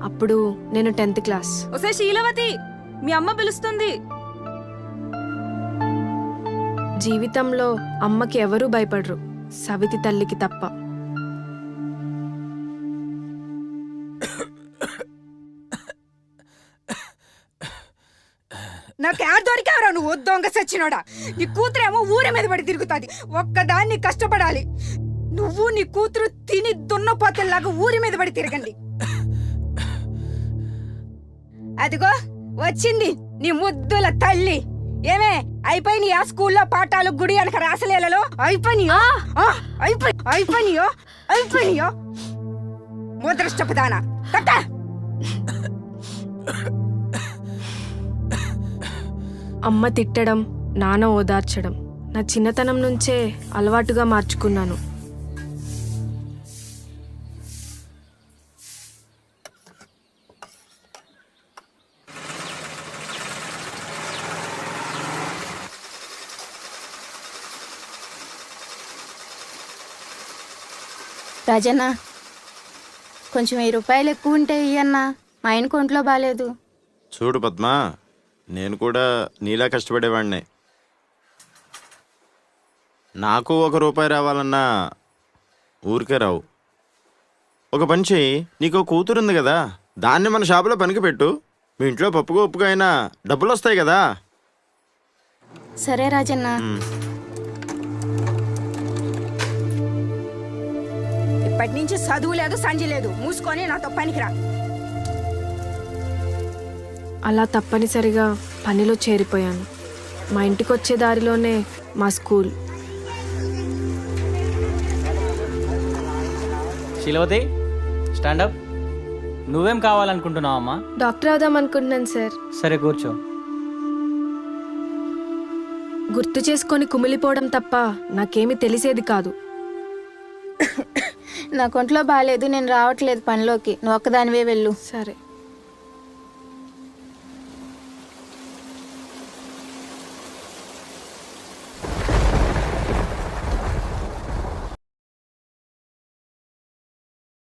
అప్పుడు నేను 10th class. ఒసే శీలవతి, మీ అమ్మ పిలుస్తుంది. జీవితంలో అమ్మకి ఎవరూ భయపడరు, సవితి తల్లికి తప్ప. నాకేడ దొరికావరా నువ్వు దొంగ సచ్చినోడా? నీ కూతురేమో ఊరి మీద పడి తిరుగుతుంది, ఒక్కదాన్ని కష్టపడాలి. నువ్వు నీ కూతురు తిని దున్నపోతల్లాగా ఊరి మీద పడి తిరగండి. అదిగో వచ్చింది నీ ముద్దుల తల్లి. ఏమే అయిపోయి ఆ స్కూల్లో పాఠాలు, గుడి అనక రాసలేలలో అయిపోయినాయో? అయిపోయినాయో ముద్రష్టపదానా కట్ట. అమ్మ తిట్టడం, నాన్న ఓదార్చడం నా చిన్నతనం నుంచే అలవాటుగా మార్చుకున్నాను. రాజన్న, కొంచెం 1000 రూపాయలు ఎక్కువ ఉంటే ఇయ్యన్నా, మా ఆయనకు ఒంట్లో బాగాలేదు. చూడు పద్మా, నేను కూడా నీలా కష్టపడేవాడినే. నాకు 1 రూపాయి రావాలన్నా ఊరికే రావు. ఒక పని చెయ్యి, నీకు కూతురు ఉంది కదా, దాన్ని మన షాపులో పనికి పెట్టు. మీ ఇంట్లో పప్పుగా ఉప్పుగా అయినా డబ్బులు వస్తాయి కదా. సరే రాజన్న. ఇప్పటి నుంచి చదువు లేదు, సంజి లేదు, మూసుకొని నాతో పనికిరా. అలా తప్పనిసరిగా పనిలో చేరిపోయాను. మా ఇంటికి వచ్చే దారిలోనే మా స్కూల్. శీలవతి, స్టాండప్. నువ్వేం కావాలనుకుంటున్నావమ్మా? డాక్టర్ అవుదాం అనుకుంటున్నాను సార్. సరే కూర్చో. గుర్తు చేసుకొని కుమిలిపోవడం తప్ప నాకేమీ తెలిసేది కాదు. నాకు ఒంట్లో బాగాలేదు, నేను రావట్లేదు పనిలోకి, నువ్వు ఒక్కదానివే వెళ్ళు. సరే.